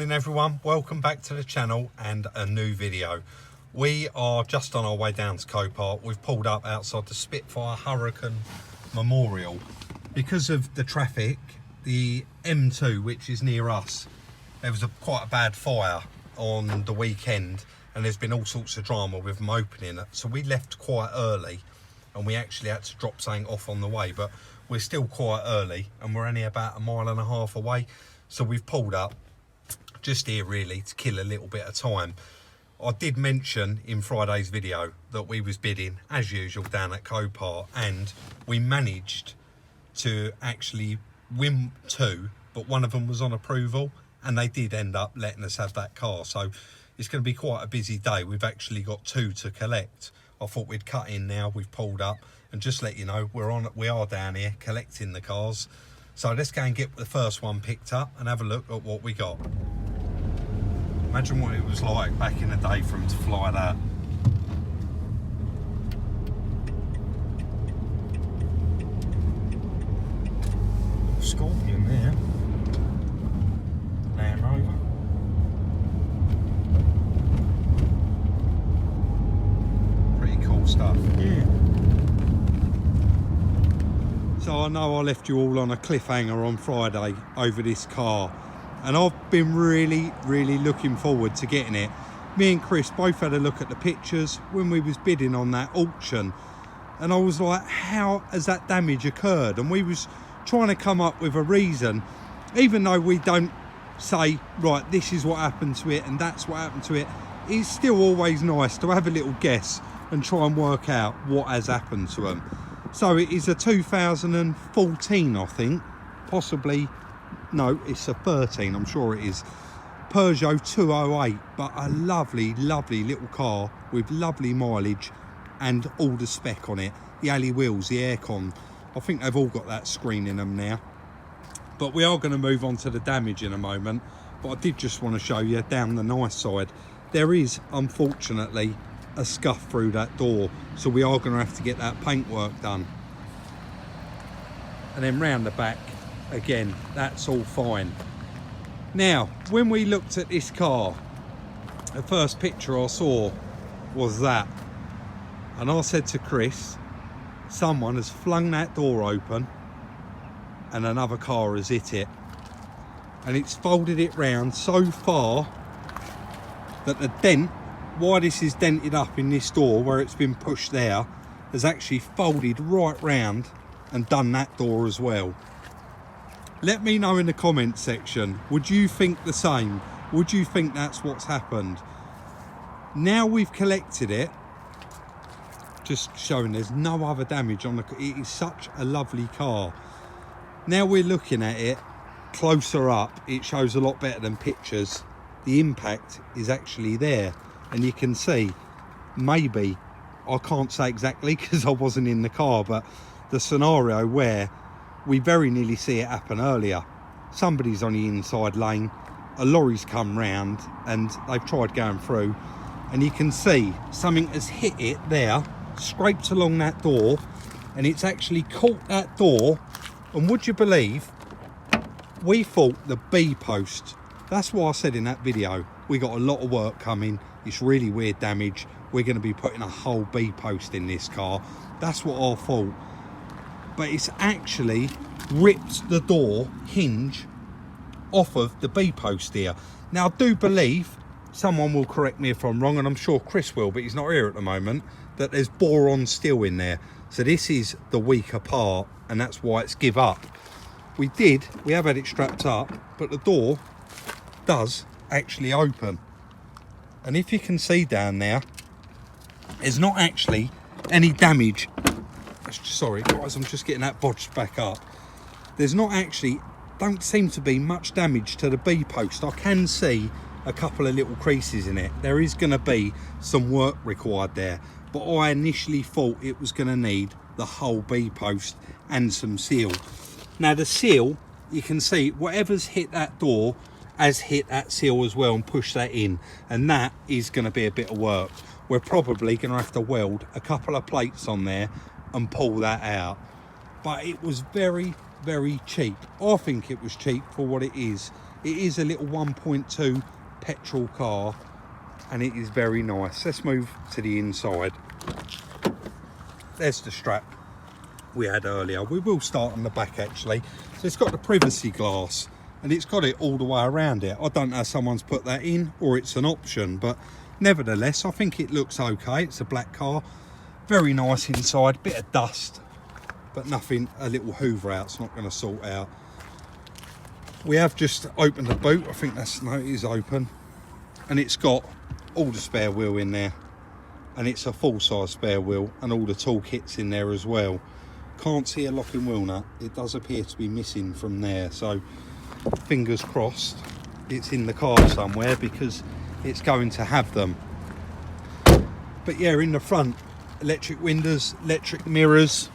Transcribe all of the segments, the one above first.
morning everyone, welcome back to the channel and a new video. We are just on our way down to Copart. We've pulled up outside the Spitfire Hurricane Memorial. Because of the traffic, the M2, which is near us, there was quite a bad fire on the weekend and there's been all sorts of drama with them opening it. So we left quite early and we actually had to drop something off on the way, but we're still quite early and we're only about 1.5 miles away. So we've pulled up just here really to kill a little bit of time. I did mention in Friday's video that we was bidding as usual down at Copart, and we managed to actually win 2, but one of them was on approval and they did end up letting us have that car. So it's going to be quite a busy day. We've actually got 2 to collect. I thought we'd cut in now. We've pulled up and just let you know we are down here collecting the cars. So let's go and get the first one picked up and have a look at what we got. Imagine what it was like back in the day for him to fly that. Scorpion there. Land Rover. Pretty cool stuff. Yeah. So I know I left you all on a cliffhanger on Friday over this car, and I've been really looking forward to getting it. Me and Chris both had a look at the pictures when we was bidding on that auction, and I was like, how has that damage occurred? And we was trying to come up with a reason, even though we don't say, right, this is what happened to it and that's what happened to it. It's still always nice to have a little guess and try and work out what has happened to them. So it is a 2014, I think, possibly. No, it's a 13, I'm sure it is. Peugeot 208, but a lovely little car with lovely mileage and all the spec on it. The alley wheels, the aircon, I think they've all got that screen in them now. But we are going to move on to the damage in a moment. But I did just want to show you down the nice side. There is, unfortunately, a scuff through that door, so we are going to have to get that paintwork done. And then round the back, again, that's all fine. Now, when we looked at this car, the first picture I saw was that, and I said to Chris, someone has flung that door open and another car has hit it, and it's folded it round so far that the dent, why this is dented up in this door where it's been pushed there, has actually folded right round and done that door as well. Let me know in the comments section, would you think the same? Would you think that's what's happened? Now we've collected it, just showing there's no other damage on the car. It is such a lovely car. Now we're looking at it closer up, it shows a lot better than pictures. The impact is actually there, and you can see, maybe, I can't say exactly because I wasn't in the car, but the scenario where we very nearly see it happen earlier. Somebody's on the inside lane, a lorry's come round and they've tried going through, and you can see something has hit it there, scraped along that door, and it's actually caught that door. And would you believe, we thought the B post, that's why I said in that video, we got a lot of work coming. It's really weird damage. We're going to be putting a whole B post in this car. That's what I thought. But it's actually ripped the door hinge off of the B post here. Now I do believe, someone will correct me if I'm wrong, and I'm sure Chris will, but he's not here at the moment, that there's boron steel in there. So this is the weaker part, and that's why it's give up. We have had it strapped up, but the door does actually open. And if you can see down there, there's not actually any damage. Sorry guys, I'm just getting that bodged back up. There's not actually, don't seem to be much damage to the B post. I can see a couple of little creases in it. There is going to be some work required there, but I initially thought it was going to need the whole B post and some seal. Now the seal, you can see whatever's hit that door has hit that seal as well and pushed that in, and that is going to be a bit of work. We're probably going to have to weld a couple of plates on there and pull that out. But it was very cheap. I think it was cheap for what it is. It is a little 1.2 petrol car, and it is very nice. Let's move to the inside. There's the strap we had earlier. We will start on the back actually. So it's got the privacy glass, and it's got it all the way around it. I don't know if someone's put that in or it's an option, but nevertheless I think it looks okay. It's a black car, very nice inside, bit of dust but nothing a little hoover out's not going to sort out. We have just opened the boot. I think that's, no, it is open, and it's got all the spare wheel in there, and it's a full-size spare wheel, and all the toolkits in there as well. Can't see a locking wheel nut. It does appear to be missing from there, so fingers crossed it's in the car somewhere, because it's going to have them. But yeah, in the front, electric windows, electric mirrors,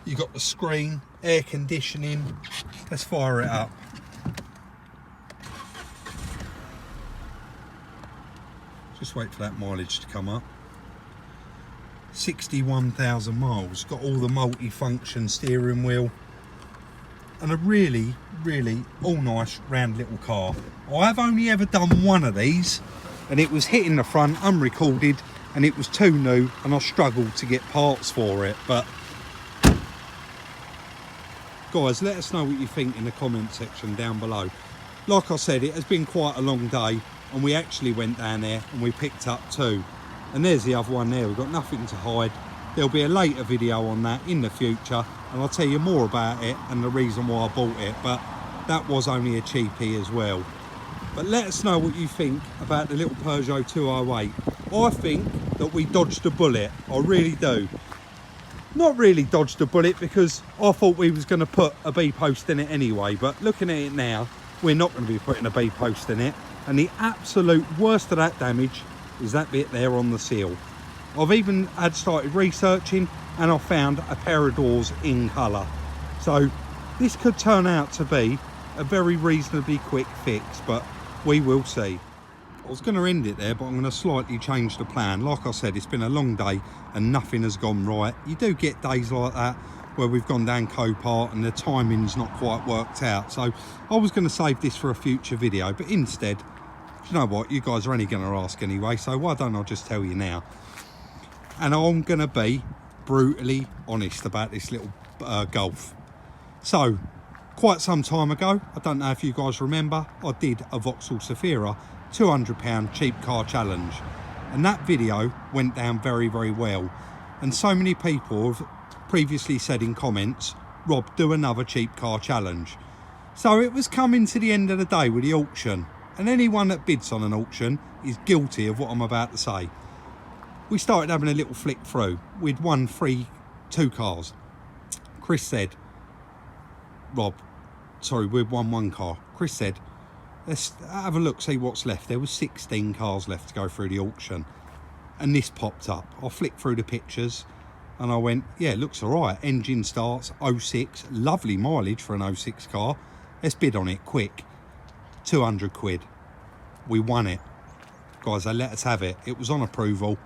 you got the screen, air conditioning. Let's fire it up. Just wait for that mileage to come up. 61,000 miles. Got all the multi-function steering wheel, and a really, really all nice round little car. I've only ever done one of these, and it was hitting the front unrecorded, and it was too new, and I struggled to get parts for it. But guys, let us know what you think in the comment section down below. Like I said, it has been quite a long day, and we actually went down there and we picked up two. And there's the other one there. We've got nothing to hide. There'll be a later video on that in the future, and I'll tell you more about it and the reason why I bought it. But that was only a cheapie as well. But let us know what you think about the little Peugeot 208. I think that we dodged a bullet. I really do. Not really dodged a bullet, because I thought we was going to put a B post in it anyway, but looking at it now, we're not going to be putting a B post in it. And the absolute worst of that damage is that bit there on the seal. I've even had started researching, and I found a pair of doors in colour. So this could turn out to be a very reasonably quick fix, but we will see. I was going to end it there, but I'm going to slightly change the plan. Like I said, it's been a long day and nothing has gone right. You do get days like that where we've gone down Copart and the timing's not quite worked out. So I was going to save this for a future video, but instead, you know what, you guys are only going to ask anyway, so why don't I just tell you now? And I'm going to be brutally honest about this little Golf. So quite some time ago, I don't know if you guys remember, I did a Vauxhall Zafira £200 cheap car challenge, and that video went down very, very well. And so many people have previously said in comments, Rob, do another cheap car challenge. So it was coming to the end of the day with the auction, and anyone that bids on an auction is guilty of what I'm about to say. We started having a little flick through. We'd won two cars. Chris said, we'd won one car. Chris said, let's have a look, see what's left. There was 16 cars left to go through the auction, and this popped up. I flicked through the pictures and I went, yeah, it looks all right. Engine starts, 06, lovely mileage for an 06 car. Let's bid on it quick. 200 quid. We won it. Guys, they let us have it. It was on approval,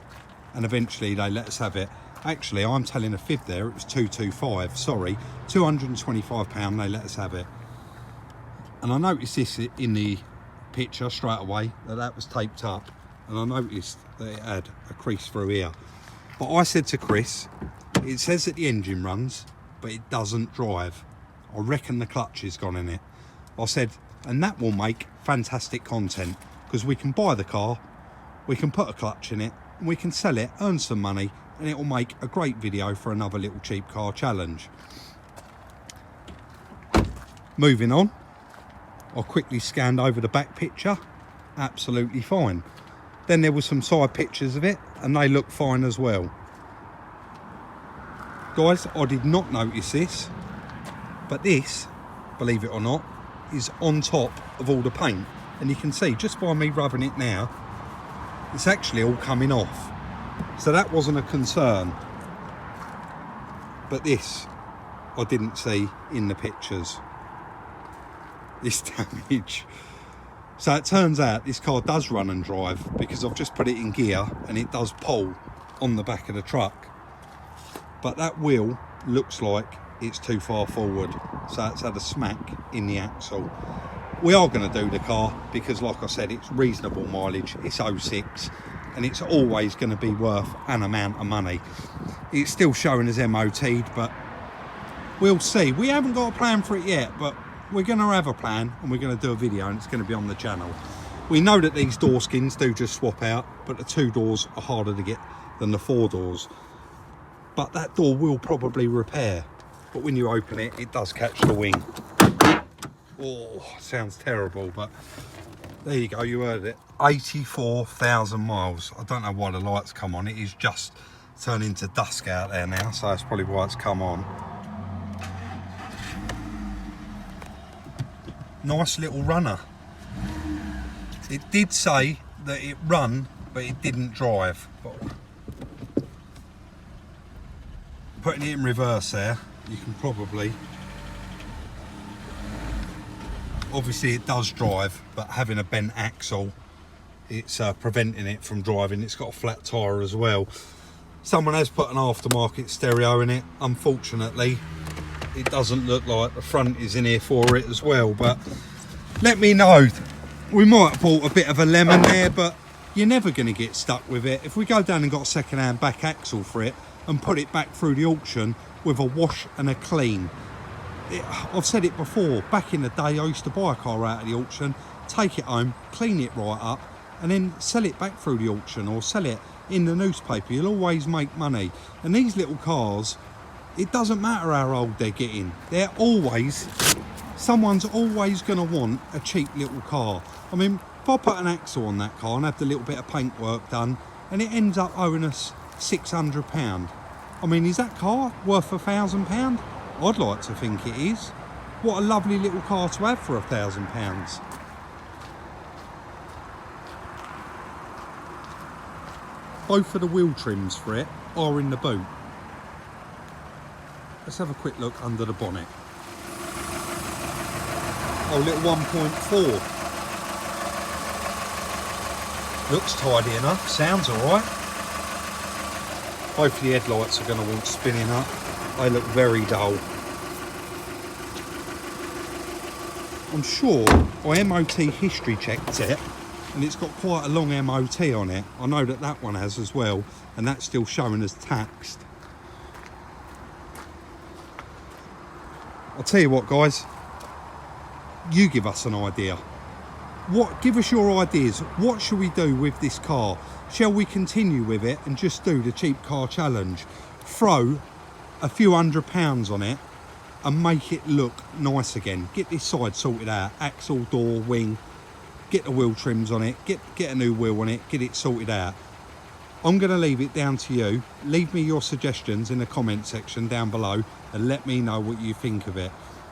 and eventually they let us have it. Actually, I'm telling a fib there. It was 225, sorry. £225, they let us have it. And I noticed this in the picture straight away, that was taped up, and I noticed that it had a crease through here. But I said to Chris, it says that the engine runs, but it doesn't drive. I reckon the clutch is gone in it. I said, and that will make fantastic content, because we can buy the car, we can put a clutch in it, and we can sell it, earn some money, and it will make a great video for another little cheap car challenge. Moving on. I quickly scanned over the back picture, absolutely fine. Then there was some side pictures of it, and they look fine as well. Guys, I did not notice this, but this, believe it or not, is on top of all the paint. And you can see, just by me rubbing it now, it's actually all coming off. So that wasn't a concern. But this, I didn't see in the pictures. This damage. So it turns out this car does run and drive, because I've just put it in gear and it does pull on the back of the truck. But that wheel looks like it's too far forward, so it's had a smack in the axle. we are going to do the car because, like I said, it's reasonable mileage, it's 06, and it's always going to be worth an amount of money. It's still showing as MOT'd, but we'll see. We haven't got a plan for it yet, but we're going to have a plan, and we're going to do a video, and it's going to be on the channel. We know that these door skins do just swap out, but the 2 doors are harder to get than the 4 doors. But that door will probably repair, but when you open it, it does catch the wing. Oh, sounds terrible, but there you go, you heard it. 84,000 miles. I don't know why the lights come on. It is just turning to dusk out there now, so that's probably why it's come on. Nice little runner. It did say that it run, but it didn't drive. Putting it in reverse there, you can probably... Obviously it does drive, but having a bent axle, it's preventing it from driving. It's got a flat tyre as well. Someone has put an aftermarket stereo in it. Unfortunately, it doesn't look like the front is in here for it as well, but let me know. We might have bought a bit of a lemon there, but you're never going to get stuck with it. If we go down and got a second-hand back axle for it and put it back through the auction with a wash and a clean, I've said it before, back in the day I used to buy a car out of the auction, take it home, clean it right up, and then sell it back through the auction or sell it in the newspaper. You'll always make money. And these little cars, it doesn't matter how old they're getting, they're always, someone's always going to want a cheap little car. I mean, if I put an axle on that car and have the little bit of paint work done, and it ends up owing us £600, I mean, is that car worth £1,000? I'd like to think it is. What a lovely little car to have for £1,000. Both of the wheel trims for it are in the boot. Let's have a quick look under the bonnet. Oh, little 1.4. Looks tidy enough, sounds alright. Both of the headlights are going to want spinning up. They look very dull. I'm sure I MOT history checked it, and it's got quite a long MOT on it. I know that that one has as well, and that's still showing as taxed. I'll tell you what, guys, you give us an idea. Give us your ideas. What should we do with this car? Shall we continue with it and just do the cheap car challenge? Throw a few £100 on it and make it look nice again. Get this side sorted out, axle, door, wing, get the wheel trims on it, get a new wheel on it, get it sorted out. I'm going to leave it down to you. Leave me your suggestions in the comment section down below and let me know what you think of it.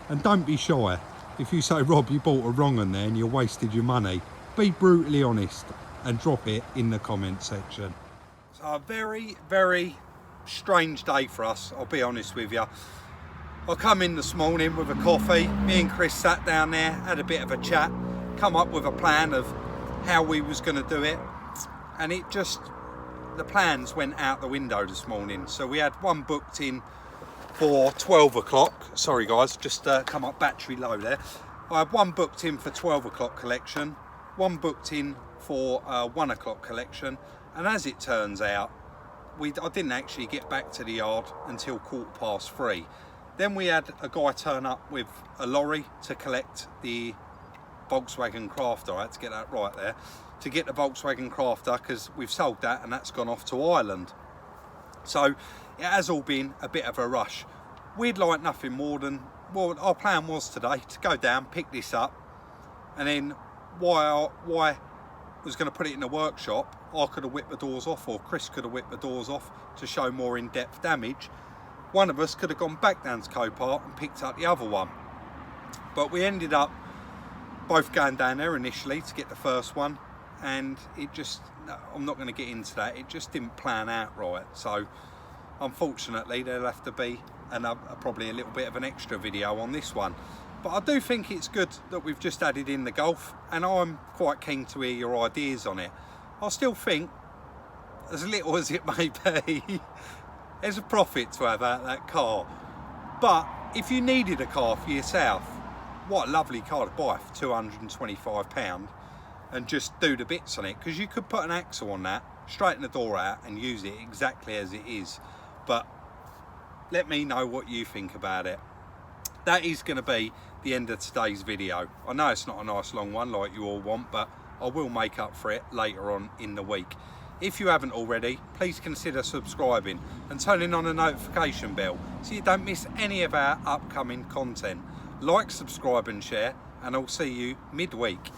And don't be shy. If you say, Rob, you bought a wrong one there and you wasted your money, be brutally honest and drop it in the comment section. So a very, very strange day for us, I'll be honest with you. I come in this morning with a coffee. Me and Chris sat down there, had a bit of a chat, come up with a plan of how we was going to do it, and it just, the plans went out the window this morning. So we had one booked in for 12 o'clock. Sorry guys, just come up battery low there. I had one booked in for 12 o'clock collection, one booked in for 1 o'clock collection, and as it turns out, I didn't actually get back to the yard until 3:15. Then we had a guy turn up with a lorry to collect the Volkswagen Crafter. I had to get that right there. To get the Volkswagen Crafter, because we've sold that and that's gone off to Ireland. So it has all been a bit of a rush. We'd like nothing more than, well, our plan was today to go down, pick this up, and then why I was going to put it in the workshop, I could have whipped the doors off, or Chris could have whipped the doors off to show more in-depth damage. One of us could have gone back down to Copart and picked up the other one. But we ended up both going down there initially to get the first one, and it just, I'm not going to get into that, it just didn't plan out right. So unfortunately there'll have to be probably a little bit of an extra video on this one. But I do think it's good that we've just added in the Golf, and I'm quite keen to hear your ideas on it. I still think, as little as it may be, there's a profit to have out of that car. But if you needed a car for yourself, what a lovely car to buy for £225 and just do the bits on it, because you could put an axle on that, straighten the door out and use it exactly as it is. But let me know what you think about it. That is going to be the end of today's video. I know it's not a nice long one like you all want, but I will make up for it later on in the week. If you haven't already, please consider subscribing and turning on the notification bell so you don't miss any of our upcoming content. Like, subscribe and share, and I'll see you midweek.